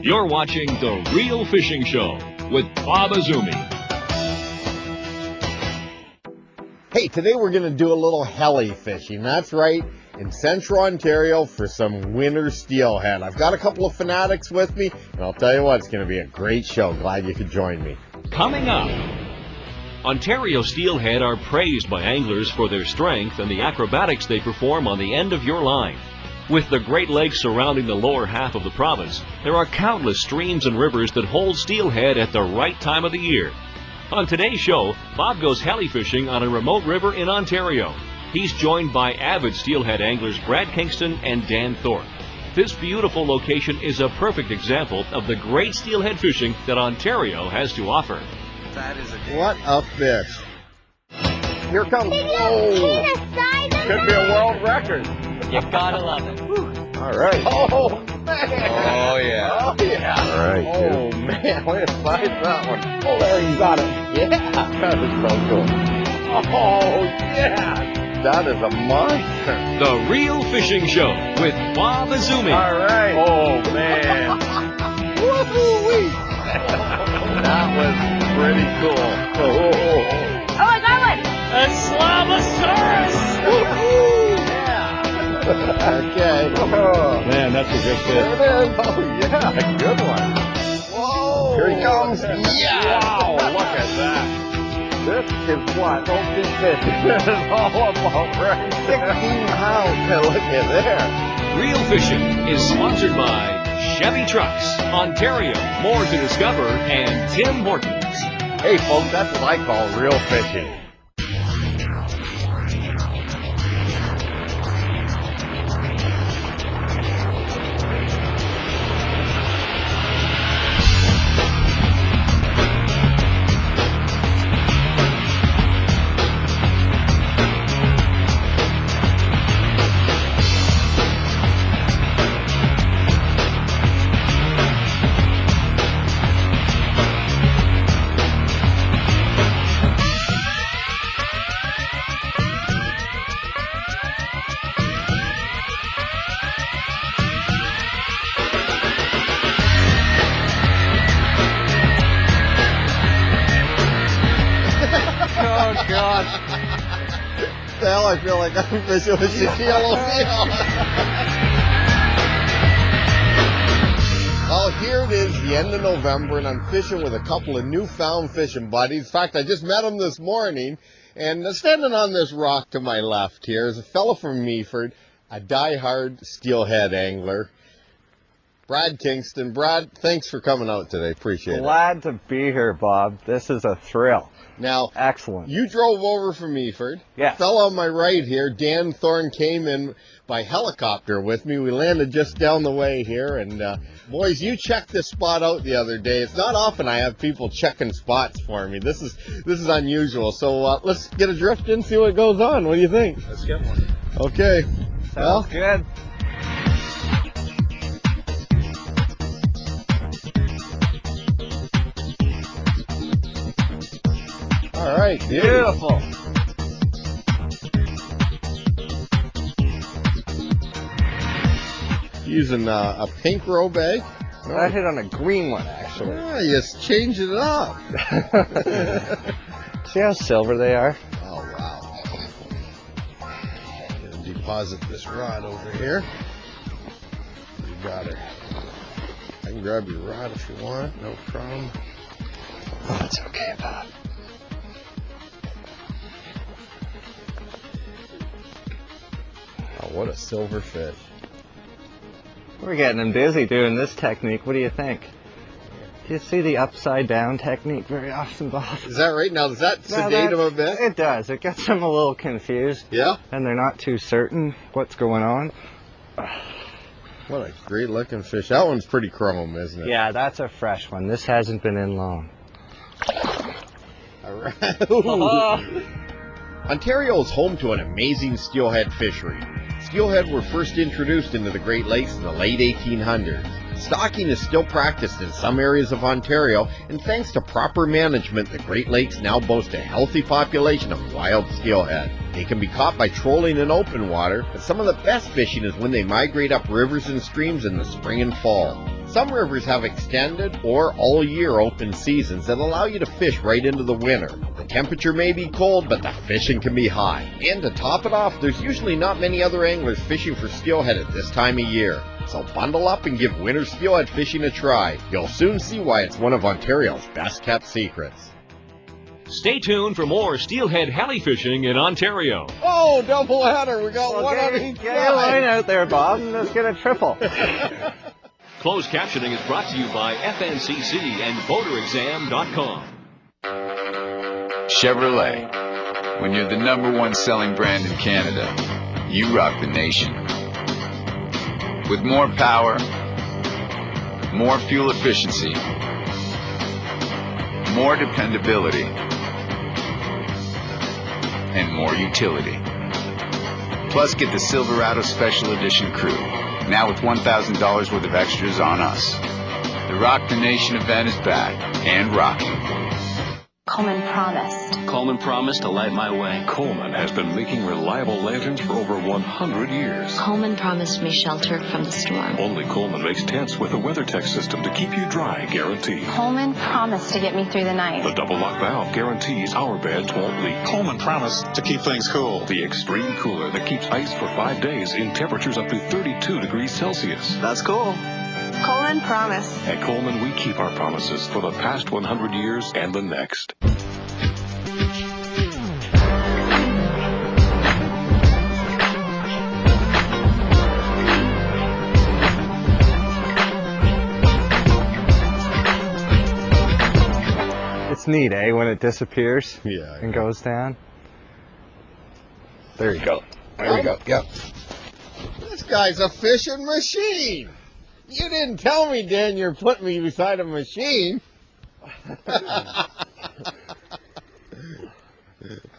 You're watching The Real Fishing Show with Bob Azumi. Hey, today we're going to do a little heli-fishing. That's right, in central Ontario for some winter steelhead. I've got a couple of fanatics with me, and I'll tell you what, it's going to be a great show. Glad you could join me. Coming up, Ontario steelhead are praised by anglers for their strength and the acrobatics they perform on the end of your line. With the Great Lakes surrounding the lower half of the province, there are countless streams and rivers that hold steelhead at the right time of the year. On today's show, Bob goes heli-fishing on a remote river in Ontario. He's joined by avid steelhead anglers Brad Kingston and Dan Thorpe. This beautiful location is a perfect example of the great steelhead fishing that Ontario has to offer. That is What a fish. Here comes, whoa, could be a world record. You gotta love it. All right. Oh, man. Oh, yeah. Oh, yeah. All right. Oh, man. Way to size that one. Oh, there, you got it. Yeah. That is so cool. Oh, yeah. That is a monster. The Real Fishing Show with Bob Azumi. All right. Oh, man. Woo-hoo-wee. That was pretty cool. Oh, Oh, I got one! A Slavosaurus! okay. Oh. Man, that's a good There fish. it is. Oh, yeah. Good one. Whoa. Here he comes. Yeah. Wow, look at that. This is what open fish is all about, right? 16 pounds. Look at there. Real Fishing is sponsored by Chevy Trucks, Ontario, More to Discover, and Tim Hortons. Hey, folks, that's what I call real fishing. Oh, God. Now I feel like I'm fishing with Shaquille O'Neal. Well, here it is, the end of November, and I'm fishing with a couple of newfound fishing buddies. In fact, I just met them this morning, and standing on this rock to my left here is a fellow from Meaford, a die-hard steelhead angler, Brad Kingston. Brad, thanks for coming out today. Appreciate it. Glad to be here, Bob. This is a thrill. Now, Excellent. you drove over from Meaford. Yes. Fellow on my right here, Dan Thorne, came in by helicopter with me. We landed just down the way here, and boys, you checked this spot out the other day. It's not often I have people checking spots for me. This is unusual. So let's get a drift in, see what goes on. What do you think? Let's get one. Okay. Sounds good. All right. Beautiful. Using a pink row bag. I hit on a green one, actually. Ah, you just changed it up. See how silver they are? Oh, wow. Gonna deposit this rod over here. You got it. I can grab your rod if you want, no problem. Oh, it's okay, Bob. Oh, what a silver fish. We're getting them busy doing this technique. What do you think? Do you see the upside down technique very often, Bob? Is that right? Now, does that No, sedate them a bit? It does. It gets them a little confused. Yeah? And they're not too certain what's going on. What a great looking fish. That one's pretty chrome, isn't it? Yeah, that's a fresh one. This hasn't been in long. All right. Ontario is home to an amazing steelhead fishery. Steelhead were first introduced into the Great Lakes in the late 1800s. Stocking is still practiced in some areas of Ontario, and thanks to proper management, the Great Lakes now boast a healthy population of wild steelhead. They can be caught by trolling in open water, but some of the best fishing is when they migrate up rivers and streams in the spring and fall. Some rivers have extended or all year open seasons that allow you to fish right into the winter. The temperature may be cold, but the fishing can be high. And to top it off, there's usually not many other anglers fishing for steelhead at this time of year. So bundle up and give winter steelhead fishing a try. You'll soon see why it's one of Ontario's best kept secrets. Stay tuned for more steelhead heli-fishing in Ontario. Oh, double header. We got one on each Get your line out there, Bob, and let's get a triple. Closed captioning is brought to you by FNCC and VoterExam.com. Chevrolet. When you're the #1 selling brand in Canada, you rock the nation. With more power, more fuel efficiency, more dependability, and more utility. Plus, get the Silverado Special Edition Crew, now with $1,000 worth of extras on us. The Rock the Nation event is back and rocking. Coleman promised. Coleman promised to light my way. Coleman has been making reliable lanterns for over 100 years. Coleman promised me shelter from the storm. Only Coleman makes tents with a WeatherTech system to keep you dry, guaranteed. Coleman promised to get me through the night. The double lock valve guarantees our beds won't leak. Coleman promised to keep things cool. The extreme cooler that keeps ice for 5 days in temperatures up to 32 degrees Celsius. That's cool. Coleman promised. At Coleman, we keep our promises for the past 100 years and the next. It's neat, eh, when it disappears and goes down. There you go. There we go. Yep. This guy's a fishing machine. You didn't tell me, Dan, you're putting me beside a machine.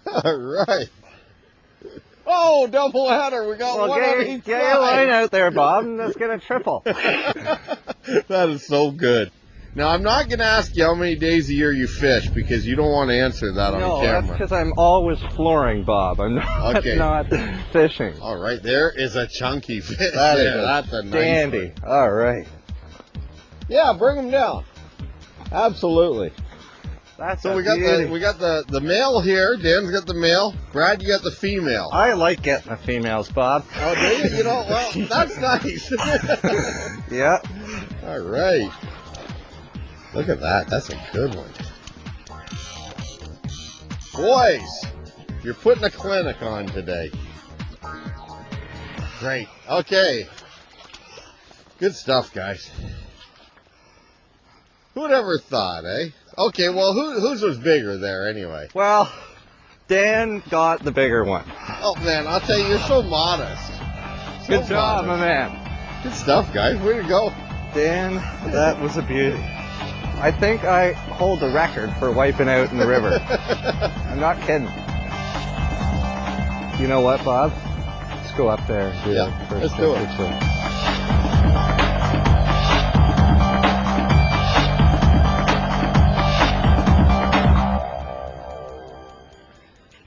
All right. Oh, double header. We got one on each Get your line out there, Bob, and let's get a triple. That is so good. Now, I'm not going to ask you how many days a year you fish because you don't want to answer that on No, camera. that's because I'm always flooring, Bob. I'm not, Okay. not fishing. All right, there is a chunky fish. That there. is That's a nice dandy. one. All right. Yeah, bring him down. Absolutely. That's So a we got beauty. the male here. Dan's got the male. Brad, you got the female. I like getting the females, Bob. Oh, do you? You know, well, that's nice. Yeah. All right. Look at that. That's a good one. Boys, you're putting a clinic on today. Great. Okay. Good stuff, guys. Who'd ever thought, eh? Okay, well, whose was bigger there anyway? Well, Dan got the bigger one. Oh, man, I'll tell you, you're so modest. Good job, my man. Good stuff, guys. Way to go. Dan, that was a beauty. I think I hold the record for wiping out in the river. I'm not kidding. You know what, Bob? Let's go up there and do Yeah, the first let's do it. picture.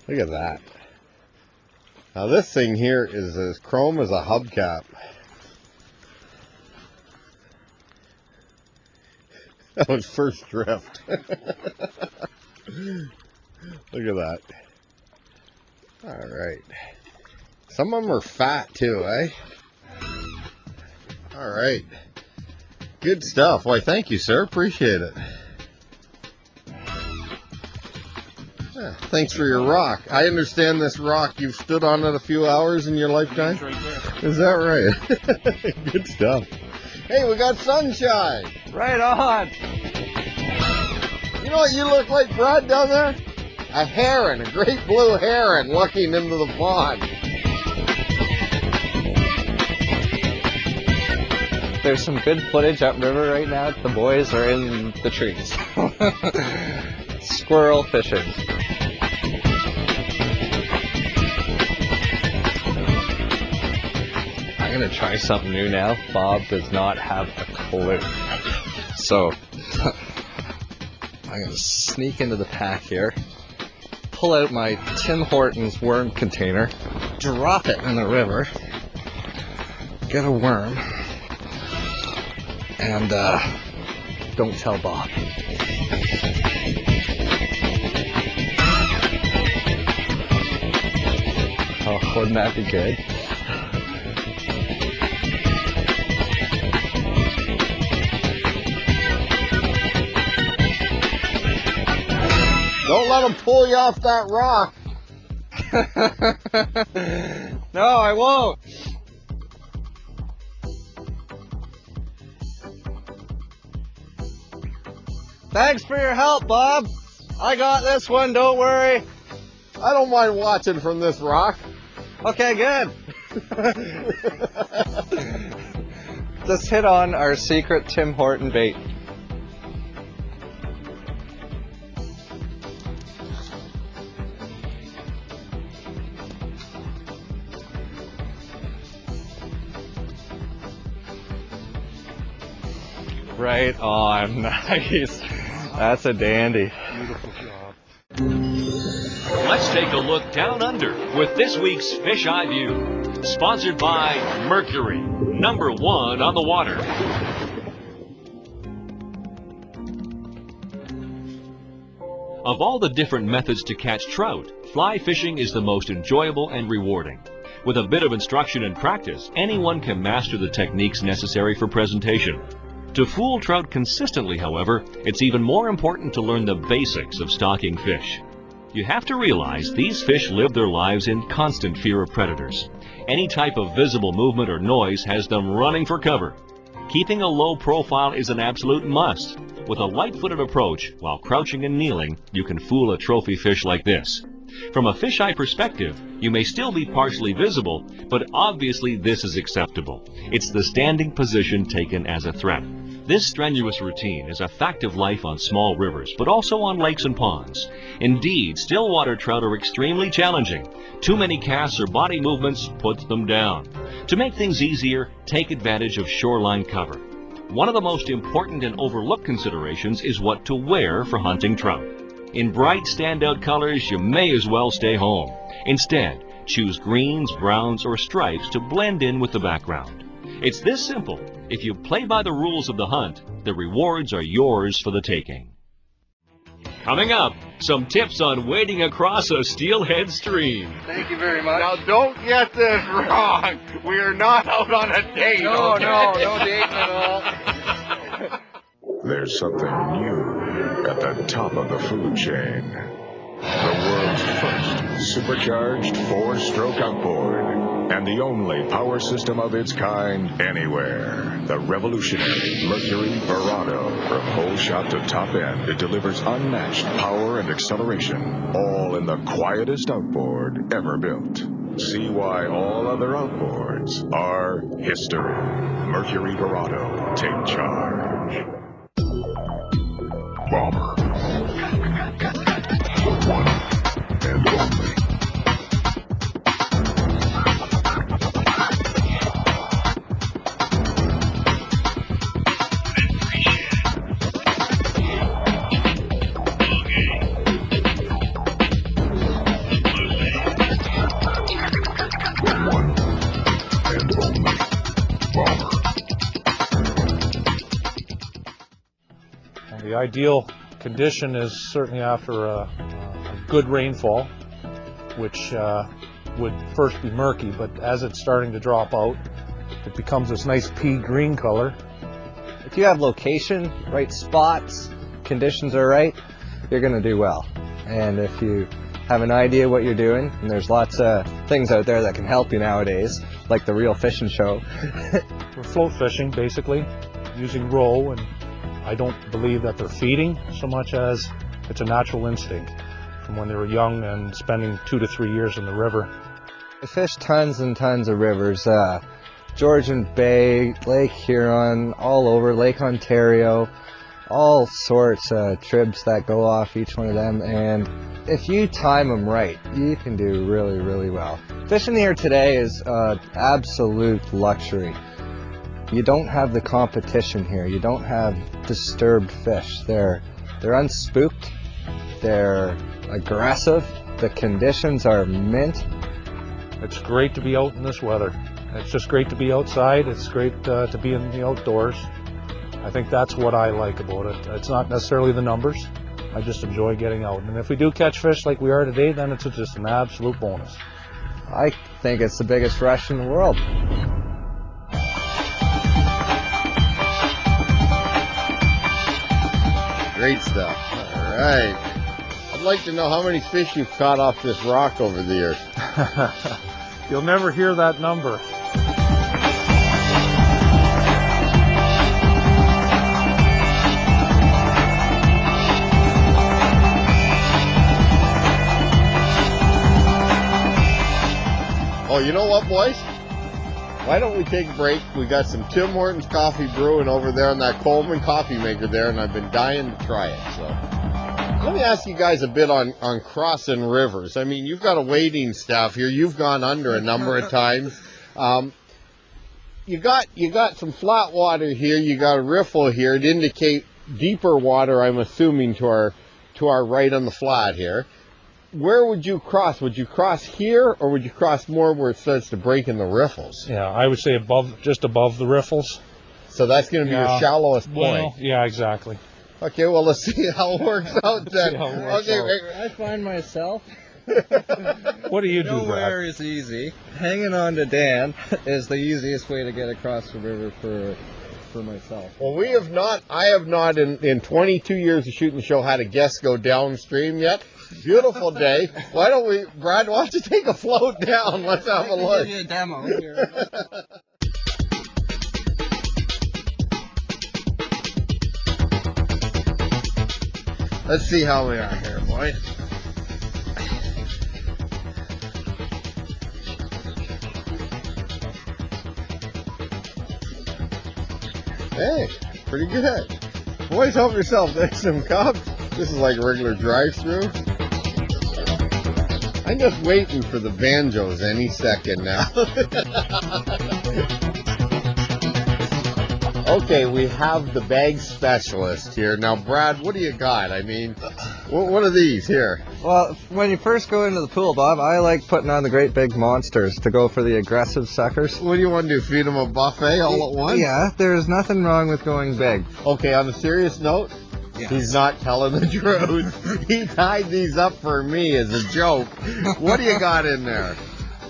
Look at that. Now this thing here is as chrome as a hubcap. That was first drift. Look at that. All right. Some of them are fat too, eh? All right. Good stuff. Why, thank you, sir. Appreciate it. Yeah, thanks for your rock. I understand this rock. You've stood on it a few hours in your lifetime? Is that right? Good stuff. Hey, we got sunshine. Right on. You know what you look like, Brad, down there? A heron, a great blue heron looking into the pond. There's some good footage upriver right now. The boys are in the trees. Squirrel fishing. I'm going to try something new now. Bob does not have a clue. So, I'm going to sneak into the pack here, pull out my Tim Hortons worm container, drop it in the river, get a worm, And don't tell Bob. Oh, wouldn't that be good? Don't let him pull you off that rock. No, I won't. Thanks for your help, Bob. I got this one, don't worry. I don't mind watching from this rock. Okay, good. Just hit on our secret Tim Horton bait. Right on, nice. That's a dandy. Beautiful job. Let's take a look down under with this week's Fish Eye View. Sponsored by Mercury, #1 on the water. Of all the different methods to catch trout, fly fishing is the most enjoyable and rewarding. With a bit of instruction and practice, anyone can master the techniques necessary for presentation. To fool trout consistently, however, it's even more important to learn the basics of stalking fish. You have to realize these fish live their lives in constant fear of predators. Any type of visible movement or noise has them running for cover. Keeping a low profile is an absolute must. With a light-footed approach, while crouching and kneeling, you can fool a trophy fish like this. From a fisheye perspective, you may still be partially visible, but obviously this is acceptable. It's the standing position taken as a threat. This strenuous routine is a fact of life on small rivers, but also on lakes and ponds. Indeed, stillwater trout are extremely challenging. Too many casts or body movements puts them down. To make things easier, take advantage of shoreline cover. One of the most important and overlooked considerations is what to wear for hunting trout. In bright, standout colors, you may as well stay home. Instead, choose greens, browns, or stripes to blend in with the background. It's this simple. If you play by the rules of the hunt, the rewards are yours for the taking. Coming up, some tips on wading across a steelhead stream. Thank you very much. Now don't get this wrong. We are not out on a date. No, okay? no dating at all. There's something new at the top of the food chain. The world's first supercharged 4-stroke outboard, and the only power system of its kind anywhere. The revolutionary Mercury Verado. From whole shot to top end, it delivers unmatched power and acceleration, all in the quietest outboard ever built. See why all other outboards are history. Mercury Verado. Take charge. Bomber. One and only. One and only. Bomber. The ideal condition is certainly after a good rainfall, which would first be murky, but as it's starting to drop out, it becomes this nice pea green color. If you have location, right spots, conditions are right, you're going to do well. And if you have an idea what you're doing, and there's lots of things out there that can help you nowadays, like the Real Fishing Show. We're float fishing, basically, using roe, and I don't believe that they're feeding so much as it's a natural instinct from when they were young and spending 2 to 3 years in the river. I fish tons and tons of rivers, Georgian Bay, Lake Huron, all over, Lake Ontario, all sorts of tribs that go off each one of them, and if you time them right, you can do really, really well. Fishing here today is absolute luxury. You don't have the competition here. You don't have disturbed fish. They're unspooked. They're aggressive. The conditions are mint. It's great to be out in this weather. It's just great to be outside. It's great to be in the outdoors. I think that's what I like about it. It's not necessarily the numbers. I just enjoy getting out. And if we do catch fish like we are today, then it's just an absolute bonus. I think it's the biggest rush in the world. Great stuff. All right. I'd like to know how many fish you've caught off this rock over the years. You'll never hear that number. Oh, you know what, boys? Why don't we take a break? We got some Tim Hortons coffee brewing over there on that Coleman coffee maker there, and I've been dying to try it. So, let me ask you guys a bit on crossing rivers. I mean, you've got a wading staff here. You've gone under a number of times. You got some flat water here. You got a riffle here. It indicate deeper water, I'm assuming, to our right on the flat here. Where would you cross? Would you cross here, or would you cross more where it starts to break in the riffles? Yeah, I would say just above the riffles. So that's going to be your shallowest point. Well, yeah, exactly. Okay, well, let's see how it works out then. I find myself. What do you do, Nowhere Brad? is easy. Hanging on to Dan is the easiest way to get across the river for myself. Well, I have not in 22 years of shooting the show had a guest go downstream yet. Beautiful day. Brad, why don't you take a float down? Let's have a look. Give you a demo here. Let's see how we are here, boy. Hey, pretty good. Boys, help yourself. There's some cups. This is like a regular drive-through. I'm just waiting for the banjos any second now. Okay, we have the bag specialist here. Now, Brad, what do you got? I mean, what are these here? Well, when you first go into the pool, Bob, I like putting on the great big monsters to go for the aggressive suckers. What do you want to do, feed them a buffet all at once? Yeah, there's nothing wrong with going big. Okay, on a serious note, Yes. He's not telling the truth. He tied these up for me as a joke. What do you got in there?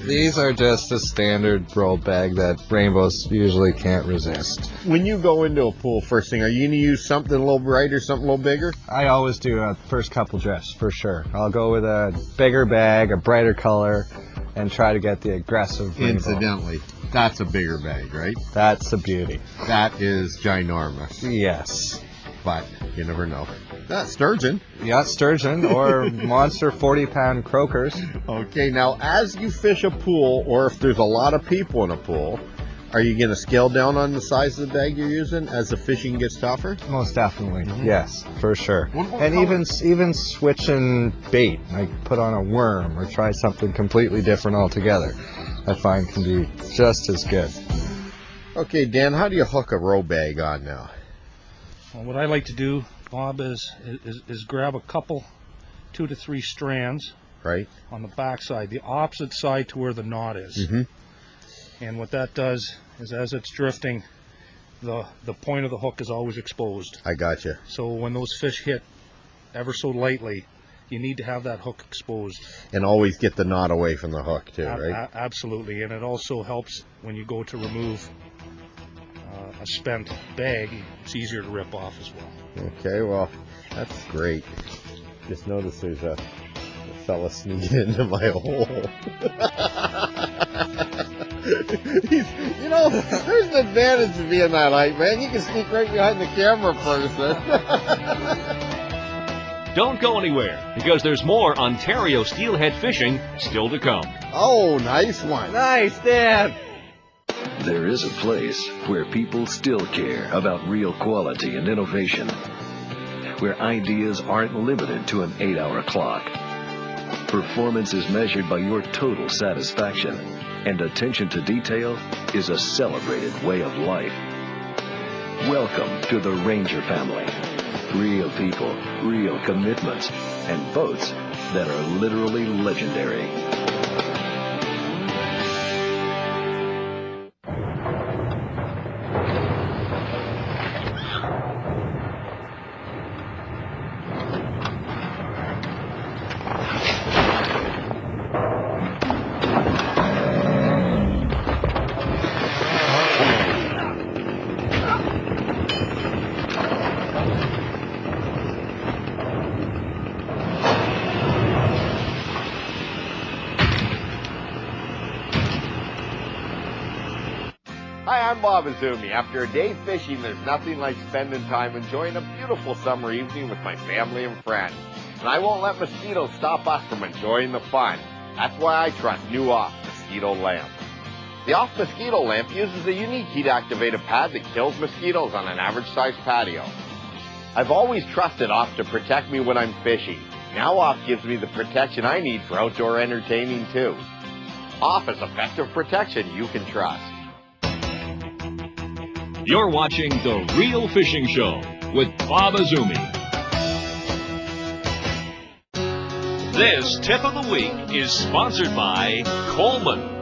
These are just a standard roll bag that rainbows usually can't resist. When you go into a pool first thing, are you going to use something a little brighter, something a little bigger? I always do a first couple drifts, for sure. I'll go with a bigger bag, a brighter color, and try to get the aggressive rainbow. Incidentally, that's a bigger bag, right? That's a beauty. That is ginormous. Yes. But you never know. That's sturgeon. Yeah, sturgeon or monster 40-pound croakers. Okay, now as you fish a pool, or if there's a lot of people in a pool, are you going to scale down on the size of the bag you're using as the fishing gets tougher? Most definitely, yes, for sure. And color? even switching bait, like put on a worm or try something completely different altogether, I find can be just as good. Okay, Dan, how do you hook a row bag on now? Well, what I like to do, Bob, is grab a couple, 2 to 3 strands, right, on the back side, the opposite side to where the knot is. Mm-hmm. And what that does is, as it's drifting, the point of the hook is always exposed. I gotcha. So when those fish hit ever so lightly, you need to have that hook exposed. And always get the knot away from the hook too, right? Absolutely, and it also helps when you go to remove a spent bag. It's easier to rip off as well. Okay, well, that's great. Just noticed there's a fella sneaking into my hole. You know, there's an advantage to being that height, man. You can sneak right behind the camera person. Don't go anywhere, because there's more Ontario steelhead fishing still to come. Oh, nice one. Nice, Dan! There is a place where people still care about real quality and innovation, where ideas aren't limited to an 8-hour clock. Performance is measured by your total satisfaction, and attention to detail is a celebrated way of life. Welcome to the Ranger family. Real people, real commitments, and boats that are literally legendary. Hi, I'm Bob Azumi. After a day fishing, there's nothing like spending time enjoying a beautiful summer evening with my family and friends. And I won't let mosquitoes stop us from enjoying the fun. That's why I trust new Off Mosquito Lamp. The Off Mosquito Lamp uses a unique heat-activated pad that kills mosquitoes on an average-sized patio. I've always trusted Off to protect me when I'm fishing. Now Off gives me the protection I need for outdoor entertaining too. Off is effective protection you can trust. You're watching The Real Fishing Show with Bob Azumi. This tip of the week is sponsored by Coleman.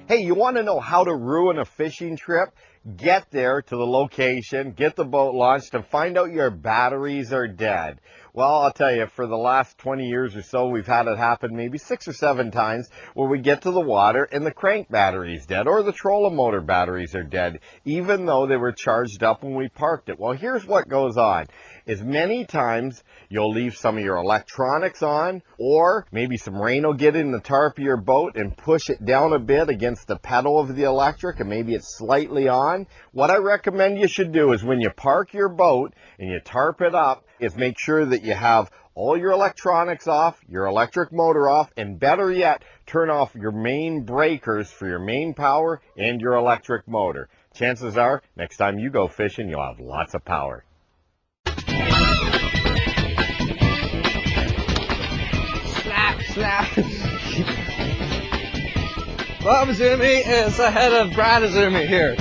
Hey, you want to know how to ruin a fishing trip? Get there to the location, get the boat launched, and find out your batteries are dead. Well, I'll tell you, for the last 20 years or so, we've had it happen maybe 6 or 7 times where we get to the water and the crank battery is dead or the trolling motor batteries are dead, even though they were charged up when we parked it. Well, here's what goes on. Is many times you'll leave some of your electronics on, or maybe some rain will get in the tarp of your boat and push it down a bit against the pedal of the electric, and maybe it's slightly on. What I recommend you should do is when you park your boat and you tarp it up, is make sure that you have all your electronics off, your electric motor off, and better yet, turn off your main breakers for your main power and your electric motor. Chances are, next time you go fishing, you'll have lots of power. Snap. Bob Azumi is ahead of Brad Azumi here.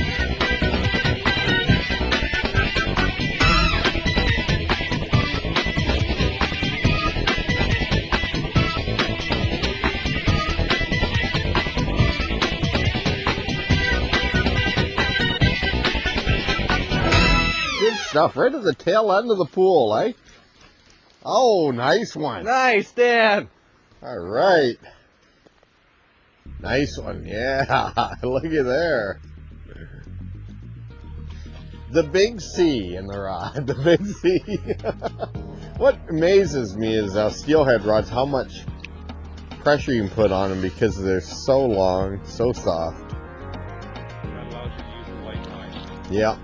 Good stuff, right at the tail end of the pool, eh? Oh, nice one. Nice, Dan. All right. Nice one, yeah. Look at there. The big C in the rod, the big C. What amazes me is steelhead rods, how much pressure you can put on them because they're so long, so soft. That allows you to use a light line. Yeah.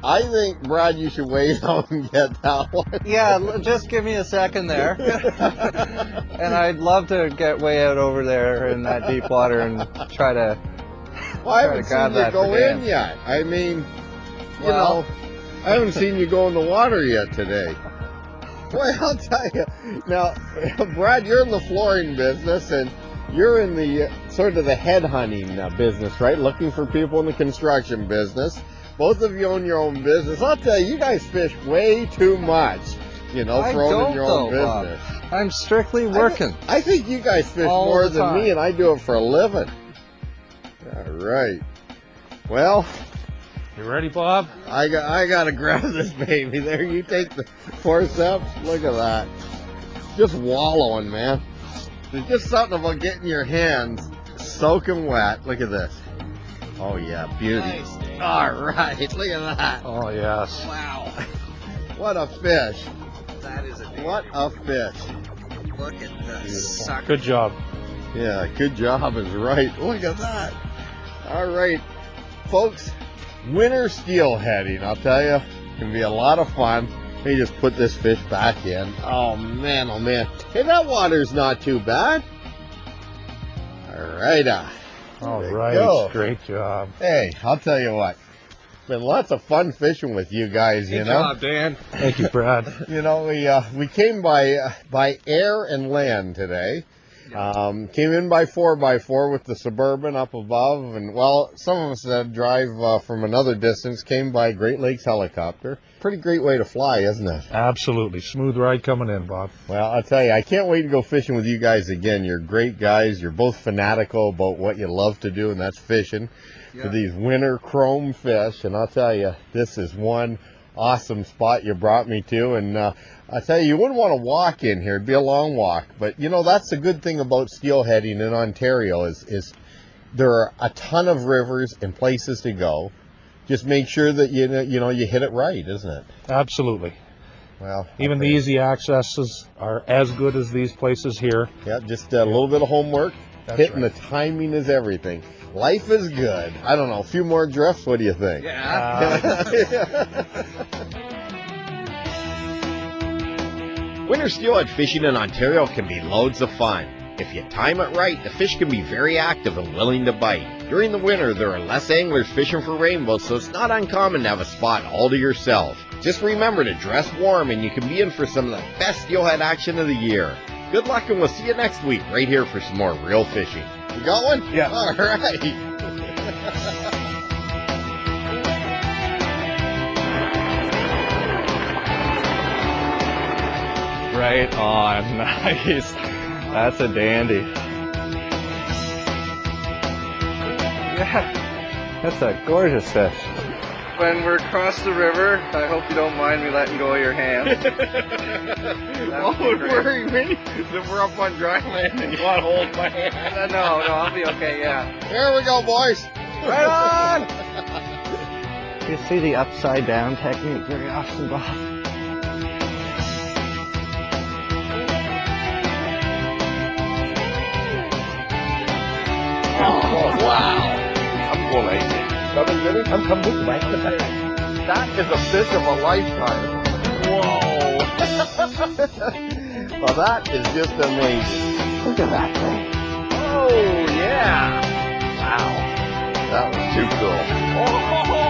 I think, Brad, you should wait out and get that one. Yeah, just give me a second there. And I'd love to get way out over there in that deep water and try to Well, I haven't seen you go in yet. I mean, you know, I haven't seen you go in the water yet today. Well, I'll tell you. Now, Brad, you're in the flooring business, and you're in the sort of the head hunting business, right? Looking for people in the construction business. Both of you own your own business. I'll tell you, you guys fish way too much, you know, for owning your own business. I'm strictly working. I think you guys fish more than me, and I do it for a living. All right. Well, you ready, Bob? I got to grab this baby. There, you take the forceps. Look at that. Just wallowing, man. There's just something about getting your hands soaking wet. Look at this. Oh, yeah, beauty. Nice. All right, look at that. Oh, yes. Wow. What a fish. That is a beauty. What a fish. Look at this sucker. Good job. Yeah, good job is right. Look at that. All right, folks, winter steelheading, I'll tell you, can be a lot of fun. Let me just put this fish back in. Oh, man, oh, man. Hey, that water's not too bad. All right, all right, great job. Hey, I'll tell you what, it's been lots of fun fishing with you guys, you know. Good job, Dan. Thank you, Brad. You know, we came by air and land today. Came in by 4x4 with the Suburban up above, and well, some of us that drive from another distance came by Great Lakes helicopter. Pretty great way to fly, isn't it? Absolutely. Smooth ride coming in, Bob. Well, I'll tell you, I can't wait to go fishing with you guys again. You're great guys. You're both fanatical about what you love to do, and that's fishing for these winter chrome fish. And I'll tell you, this is one awesome spot you brought me to, and I tell you, you wouldn't want to walk in here. It'd be a long walk, but you know, that's the good thing about steelheading in Ontario is There are a ton of rivers and places to go. Just make sure that you hit it right, isn't it? Absolutely. Well, even the easy accesses are as good as these places here. Yeah, just a little bit of homework. That's Hitting right. the timing is everything. Life is good. I don't know, a few more drifts, what do you think? Winter steelhead fishing in Ontario can be loads of fun. If you time it right, the fish can be very active and willing to bite. During the winter, there are less anglers fishing for rainbows, so it's not uncommon to have a spot all to yourself. Just remember to dress warm and you can be in for some of the best steelhead action of the year. Good luck and we'll see you next week right here for some more real fishing. You got one? Yeah. All right. Right on. Nice. That's a dandy. Yeah, that's a gorgeous fish. When we're across the river, I hope you don't mind me letting go of your hand. What would worry me is if we're up on dry land and you want to hold my hand. No, I'll be okay, yeah. Here we go, boys. Right on! You see the upside down technique very often, Bob. Oh, wow. I'm going to I'm coming with you, Mike. That is a fish of a lifetime. Whoa. Well, that is just amazing. Look at that thing. Oh, yeah. Wow. That was too cool. Oh,